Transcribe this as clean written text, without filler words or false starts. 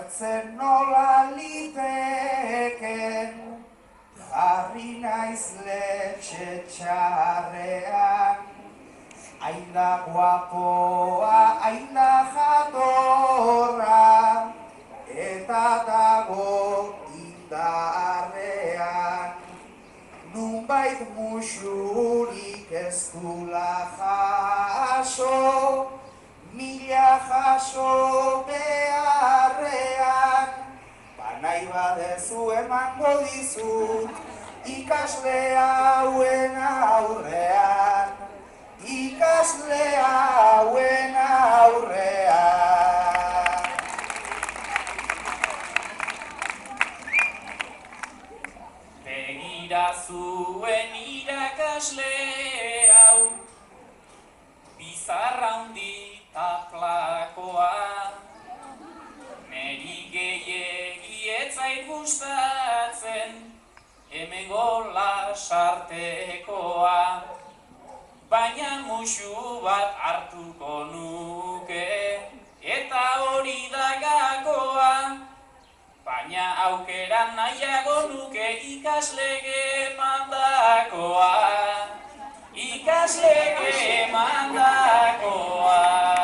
ulertzen nola liteken, jarri naiz letxe txarrean, aina guapoa, aina jatorra, eta dago indarrean. Nunbait musurik ez dula jaso, mila jaso beharrean, nahi badezu emango dizut, ikasle hauen aurrean, ikasle hauen aurrean. Begira zuen irakasle hau, bizarra handi ta plakoa, neri gehiegi ez zait gustatzen, hemengo lasartekoa, baina musu bat hartuko nuke, eta hori da gakoa, baina aukera nahiago nuke ikaslege mandakoa, ikaslege mandakoa.